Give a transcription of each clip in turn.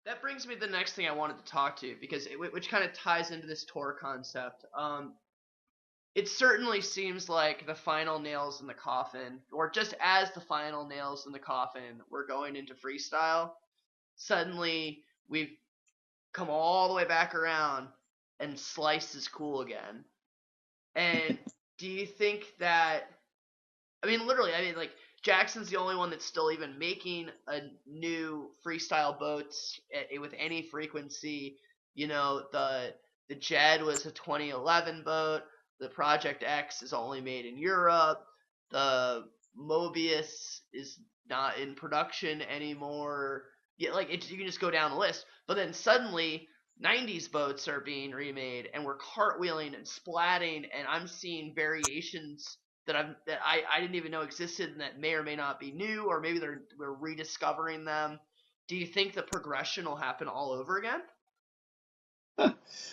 That brings me to the next thing I wanted to talk to because which kind of ties into this tour concept. It certainly seems like the final nails in the coffin, or just as the final nails in the coffin, we're going into freestyle. Suddenly, we've come all the way back around, and Slice is cool again. And do you think that? I mean, literally, I mean, like Jackson's the only one that's still even making a new freestyle boats with any frequency. You know, the Jed was a 2011 boat. The Project X is only made in Europe. The Mobius is not in production anymore. Yeah, like you can just go down the list. But then suddenly, 90s boats are being remade, and we're cartwheeling and splatting, and I'm seeing variations that I didn't even know existed and that may or may not be new, or maybe we're rediscovering them. Do you think the progression will happen all over again?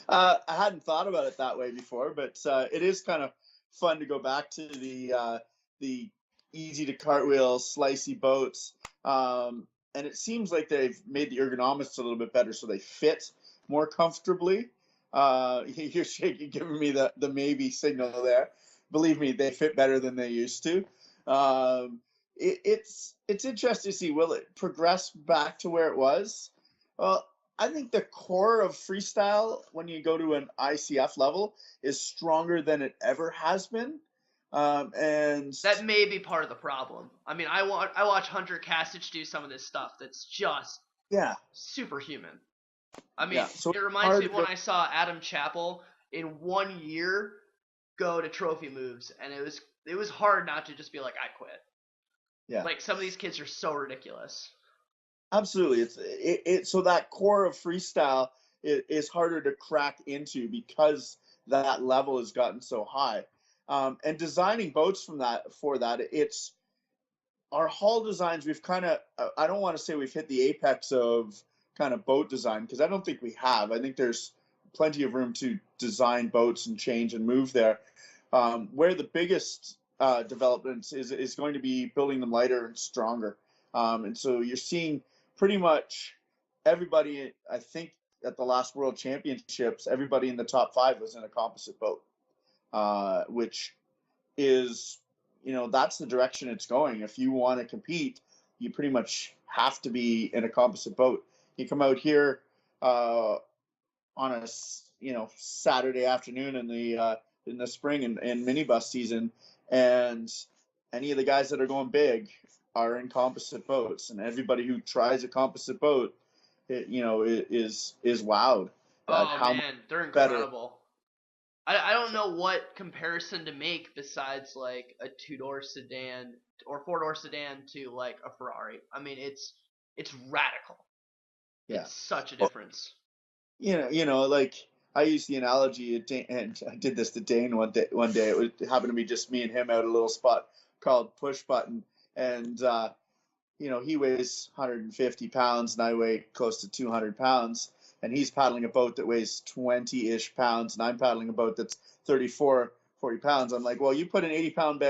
I hadn't thought about it that way before, but it is kind of fun to go back to the easy to cartwheel, slicey boats, and it seems like they've made the ergonomics a little bit better, so they fit more comfortably. You're shaking, giving me the maybe signal there. Believe me, they fit better than they used to. It's interesting to see, will it progress back to where it was? Well, I think the core of freestyle, when you go to an ICF level, is stronger than it ever has been. And That may be part of the problem. I mean, I watch Hunter Kasich do some of this stuff that's just yeah, superhuman. I mean, yeah. So it it's reminds me hard of to when go. I saw Adam Chappell in 1 year go to trophy moves, and it was hard not to just be like, I quit. Yeah, Like some of these kids are so ridiculous. absolutely. So that core of freestyle is harder to crack into because that level has gotten so high. And designing boats for that, it's our hull designs. We've kind of, I don't want to say we've hit the apex of kind of boat design, because I don't think we have. I think there's plenty of room to design boats and change and move there. Where the biggest developments is going to be building them lighter and stronger. And so you're seeing pretty much everybody, I think, at the last World Championships, everybody in the top five was in a composite boat, which is, that's the direction it's going. If you want to compete, you pretty much have to be in a composite boat. You come out here on a Saturday afternoon in the spring and minibus season, and any of the guys that are going big are in composite boats, and everybody who tries a composite boat, is wowed at Oh how much man, they're better. incredible. I don't know what comparison to make besides like a two-door sedan or four-door sedan to like a Ferrari. I mean, it's radical. Yeah. It's such a Well, difference. like I use the analogy, and I did this to Dane one day. It happened to be just me and him out at a little spot called Push Button, and he weighs 150 pounds, and I weigh close to 200 pounds, and he's paddling a boat that weighs 20-ish pounds, and I'm paddling a boat that's 34, 40 pounds. I'm like, well, you put an 80-pound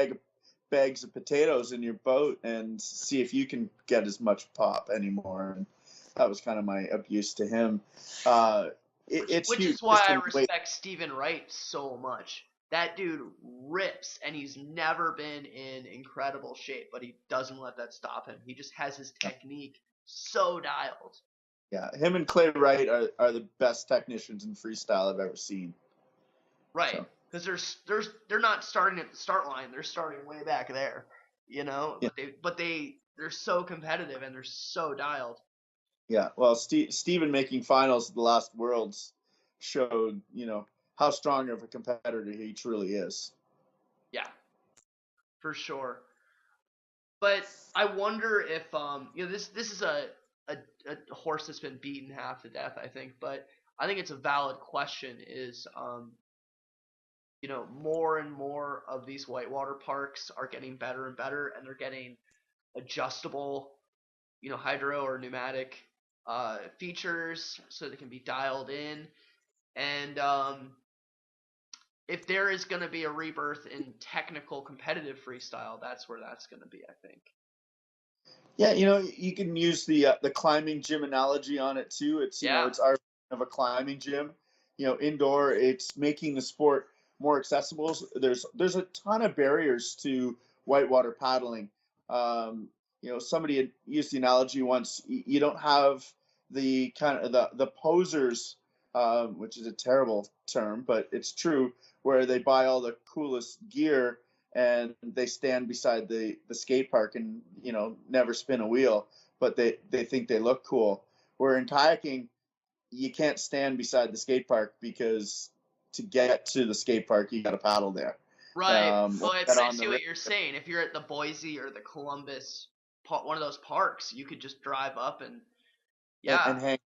bags of potatoes in your boat and see if you can get as much pop anymore. And that was kind of my abuse to him. Uh, Which it's which huge is why just I in weight. respect Stephen Wright so much. That dude rips, and he's never been in incredible shape, but he doesn't let that stop him. He just has his technique so dialed. Yeah, him and Clay Wright are the best technicians in freestyle I've ever seen. Right. So Because they're not starting at the start line. They're starting way back there. yeah, They're so competitive and they're so dialed. yeah. Well, Steven making finals at the last Worlds showed how strong of a competitor he truly is. Yeah, for sure. But I wonder if this is a a horse that's been beaten half to death, I think, but I think it's a valid question is more and more of these whitewater parks are getting better and better, and they're getting adjustable, hydro or pneumatic features so they can be dialed in. And if there is going to be a rebirth in technical competitive freestyle, that's where that's going to be, I think. Yeah, you can use the climbing gym analogy on it too. It's Yeah. it's our version of a climbing gym. Indoor, it's making the sport more accessible. There's a ton of barriers to whitewater paddling. Somebody had used the analogy once. You don't have the kind of the posers, which is a terrible term, but it's true, where they buy all the coolest gear and they stand beside the skate park and never spin a wheel, but they think they look cool. Where in kayaking, you can't stand beside the skate park because to get to the skate park you got to paddle there, Right. or But get I on see the what you're saying. If you're at the Boise or the Columbus, one of those parks, you could just drive up and yeah. and hang.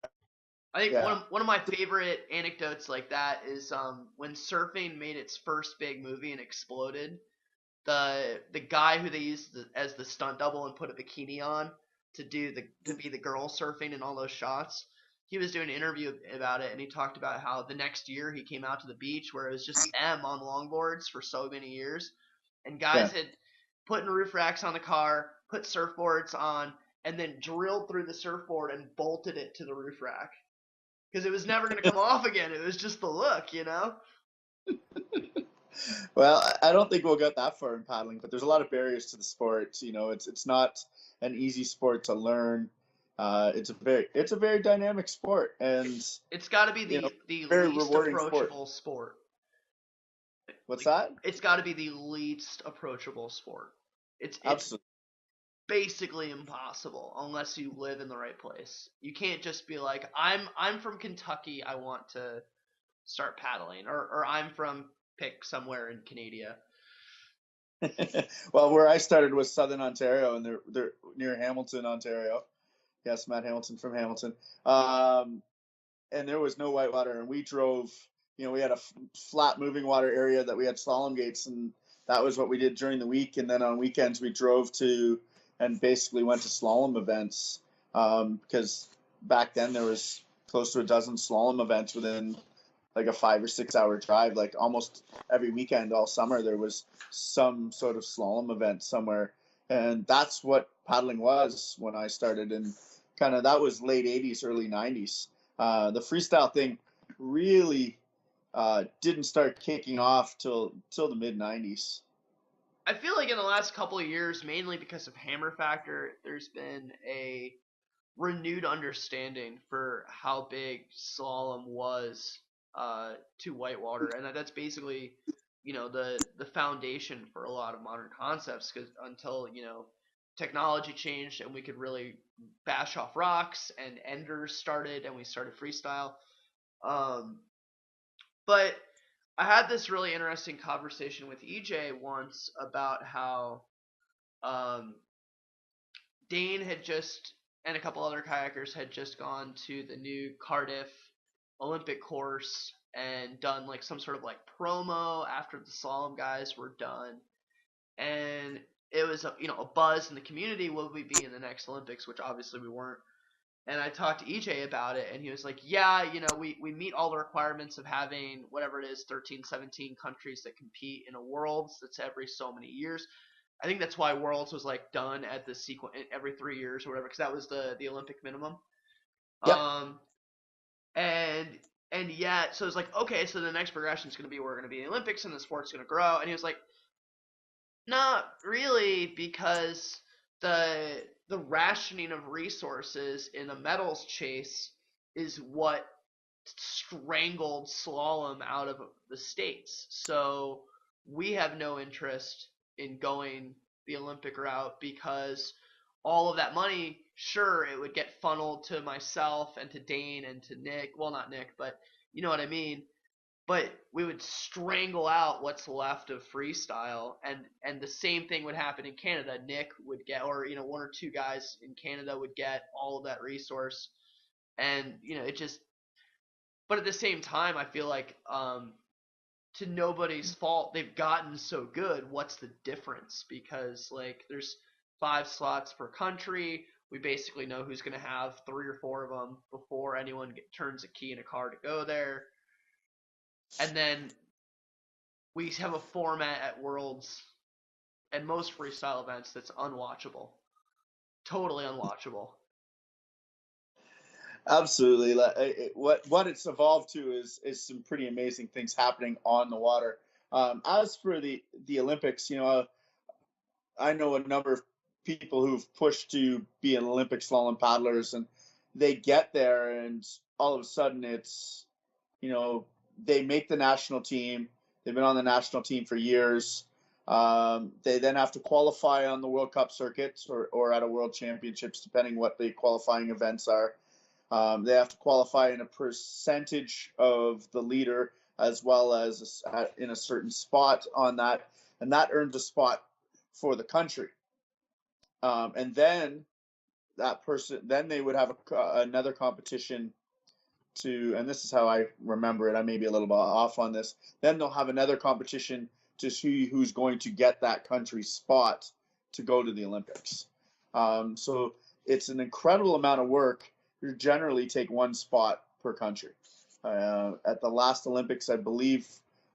I think Yeah, one of my favorite anecdotes like that is when surfing made its first big movie and exploded. The guy who they used as the stunt double and put a bikini on to be the girl surfing in all those shots. He was doing an interview about it, and he talked about how the next year he came out to the beach where it was just them on longboards for so many years, and guys yeah. had put in roof racks on the car, put surfboards on, and then drilled through the surfboard and bolted it to the roof rack because it was never going to come off again. It was just the look. Well, I don't think we'll get that far in paddling, but there's a lot of barriers to the sport. It's not an easy sport to learn. It's a very dynamic sport, and It's got to be you know the very least rewarding sport. approachable sport. What's Like that? it's got to be the least approachable sport. It's Absolutely. basically impossible unless you live in the right place. You can't just be like I'm from Kentucky, I want to start paddling, or I'm from pick somewhere in Canada. Well, where I started was Southern Ontario, and they're near Hamilton, Ontario. Yes, Matt Hamilton from Hamilton. Um, and there was no whitewater, and we drove. We had a flat moving water area that we had slalom gates, and that was what we did during the week. And then on weekends we drove to and basically went to slalom events, because back then there was close to a dozen slalom events within like a 5 or 6 hour drive. Like almost every weekend all summer there was some sort of slalom event somewhere, and that's what paddling was when I started. And kind of that was late 80s, early 90s. The freestyle thing really didn't start kicking off till the mid 90s. I feel like in the last couple of years, mainly because of Hammer Factor, there's been a renewed understanding for how big slalom was to whitewater, and that's basically the foundation for a lot of modern concepts. Because until technology changed and we could really bash off rocks and enders started and we started freestyle. Um, but I had this really interesting conversation with EJ once about how um, Dane had just and a couple other kayakers had just gone to the new Cardiff Olympic course and done like some sort of like promo after the slalom guys were done, and it was a buzz in the community. Will we be in the next Olympics? Which obviously we weren't. And I talked to EJ about it, and he was like, yeah, we meet all the requirements of having whatever it is, 13, 17 countries that compete in a Worlds that's every so many years. I think that's why Worlds was like done at the sequence every 3 years or whatever, because that was the Olympic minimum. Yep. Um, and and yet, so it's like, okay, so the next progression is going to be we're going to be in the Olympics and the sport's going to grow. And he was like, not really, because the rationing of resources in the medals chase is what strangled slalom out of the states. So we have no interest in going the Olympic route because all of that money, sure, it would get funneled to myself and to Dane and to Nick. Well, not Nick, but you know what I mean. But we would strangle out what's left of freestyle, and the same thing would happen in Canada. Nick would get, or one or two guys in Canada would get all of that resource, and it just. But at the same time, I feel like to nobody's fault, they've gotten so good. What's the difference? Because like there's 5 slots per country. We basically know who's going to have 3 or 4 of them before anyone turns a key in a car to go there. And then we have a format at Worlds and most freestyle events that's unwatchable. totally unwatchable. Absolutely. What it's evolved to is some pretty amazing things happening on the water. As for the Olympics, I know a number of people who've pushed to be an Olympic slalom paddlers, and they get there, and all of a sudden you know, they make the national team. They've been on the national team for years. They then have to qualify on the World Cup circuits or at a World Championships, depending what the qualifying events are. They have to qualify in a percentage of the leader as well as in a certain spot on that, and that earns a spot for the country. And then then they would have another competition and this is how I remember it. I may be a little bit off on this. Then they'll have another competition to see who's going to get that country's spot to go to the Olympics. So it's an incredible amount of work. You generally take one spot per country. At the last Olympics, I believe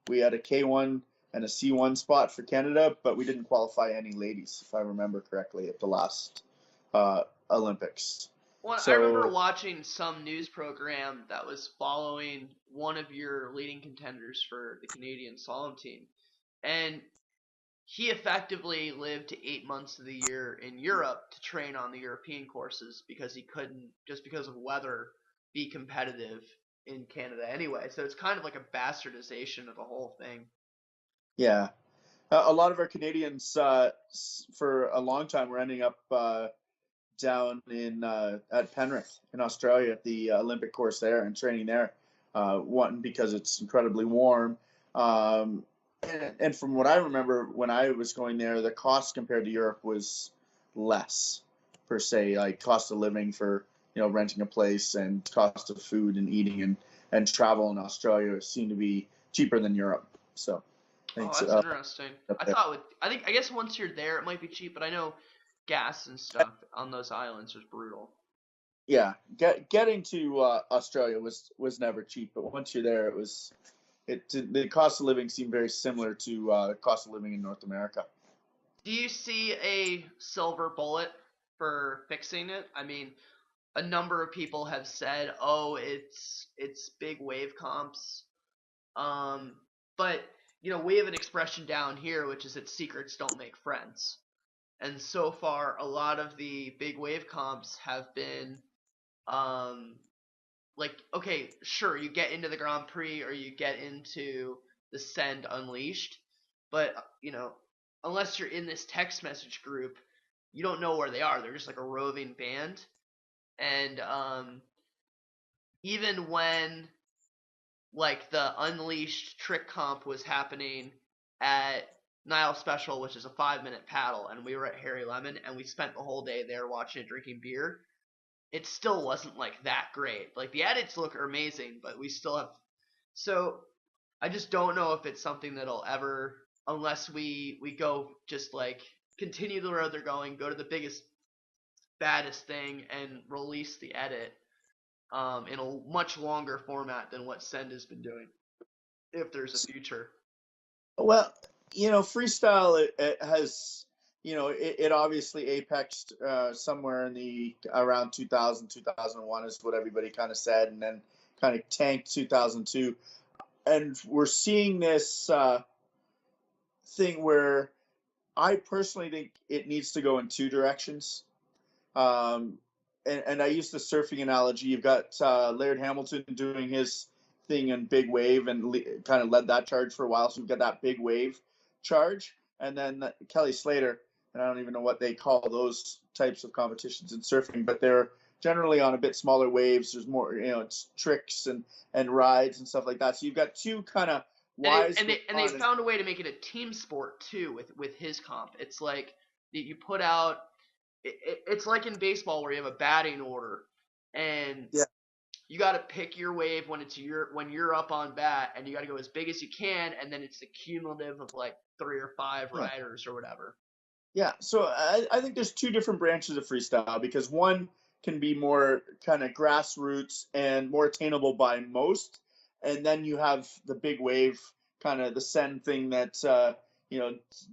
we had a K1 and a C1 spot for Canada, but we didn't qualify any ladies, if I remember correctly, at the last Olympics. Well, I remember So watching some news program that was following one of your leading contenders for the Canadian slalom team, and he effectively lived 8 months of the year in Europe to train on the European courses because he couldn't, just because of weather, be competitive in Canada anyway. So it's kind of like a bastardization of the whole thing. yeah, a lot of our Canadians for a long time were ending up down in at Penrith in Australia at the Olympic course there and training there. One because it's incredibly warm, and from what I remember when I was going there, the cost compared to Europe was less per se, like cost of living for renting a place and cost of food and eating and travel in Australia seemed to be cheaper than Europe. So Oh, thanks that's interesting. up I there. thought I guess once you're there, it might be cheap, but I know gas and stuff on those islands was brutal. Yeah, getting to Australia was never cheap, but once you're there, the cost of living seemed very similar to the cost of living in North America. Do you see a silver bullet for fixing it? I mean, a number of people have said, "Oh, it's big wave comps." Um, but we have an expression down here which is that secrets don't make friends. And so far, a lot of the big wave comps have been um like, okay, sure, you get into the Grand Prix or you get into the Send Unleashed, but unless you're in this text message group, you don't know where they are. They're just like a roving band. And even when like the Unleashed trick comp was happening at Nile Special, which is a 5-minute paddle, and we were at Harry Lemon, and we spent the whole day there watching it, drinking beer. It still wasn't like that great. Like the edits look amazing, but we still have. So I just don't know if it's something that'll ever, unless we go just like continue the road they're going, go to the biggest, baddest thing, and release the edit in a much longer format than what Send has been doing. If there's a future. Well, freestyle it has it obviously apexed somewhere in the around 2000 2001 is what everybody kind of said, and then kind of tanked 2002, and we're seeing this thing where I personally think it needs to go in two directions. And I use the surfing analogy. You've got Laird Hamilton doing his thing in big wave and kind of led that charge for a while. So you've got that big wave charge, and then Kelly Slater. And I don't even know what they call those types of competitions in surfing, but they're generally on a bit smaller waves. There's more, it's tricks and rides and stuff like that. So you've got two kind of wise. And they found a way to make it a team sport too with his comp. It's like you put out. It's like in baseball where you have a batting order, and Yeah. you got to pick your wave when you're up on bat, and you got to go as big as you can, and then it's the cumulative of like 3 or 5 riders or whatever. Yeah, so I think there's two different branches of freestyle because one can be more kind of grassroots and more attainable by most, and then you have the big wave kind of the Send thing that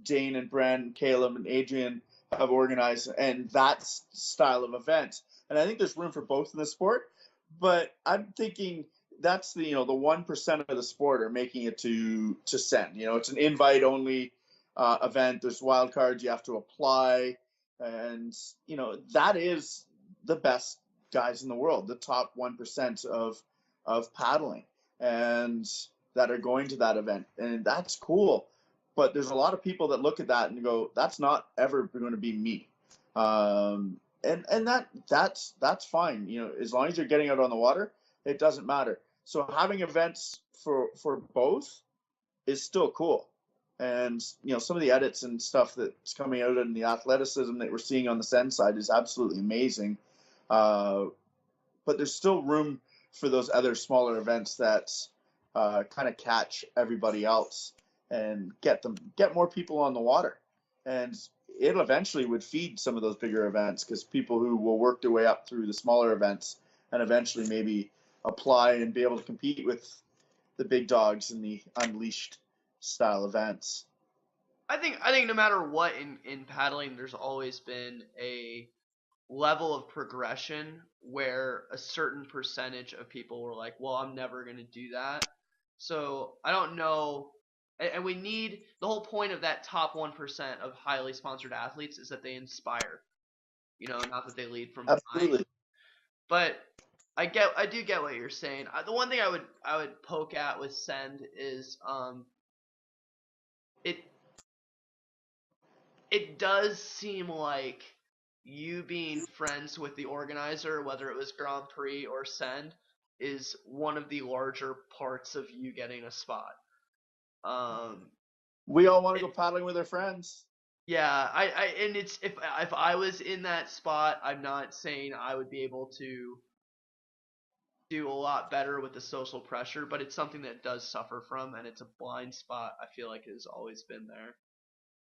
Dane and Brent, Caleb and Adrian have organized and that style of event. And I think there's room for both in the sport. But I'm thinking that's the 1% of the sport are making it to send. It's an invite only event. There's wild cards you have to apply, and that is the best guys in the world, the top 1% of paddling, and that are going to that event, and that's cool. But there's a lot of people that look at that and go, "That's not ever going to be me," and that's fine. As long as you're getting out on the water, it doesn't matter. So having events for both is still cool. And some of the edits and stuff that's coming out and the athleticism that we're seeing on the Send side is absolutely amazing. But there's still room for those other smaller events that kind of catch everybody else and get more people on the water. And it eventually would feed some of those bigger events, because people who will work their way up through the smaller events and eventually maybe apply and be able to compete with the big dogs in the unleashed style events. I think no matter what in paddling, there's always been a level of progression where a certain percentage of people were like, well, I'm never going to do that. So I don't know. And we need, the whole point of that top 1% of highly sponsored athletes is that they inspire, not that they lead from behind. Absolutely. But I do get what you're saying. The one thing I would poke at with Send is it does seem like you being friends with the organizer, whether it was Grand Prix or Send, is one of the larger parts of you getting a spot. We all want to go paddling with our friends. Yeah, and it's if I was in that spot, I'm not saying I would be able to do a lot better with the social pressure, but it's something that does suffer from, and it's a blind spot I feel like has always been there.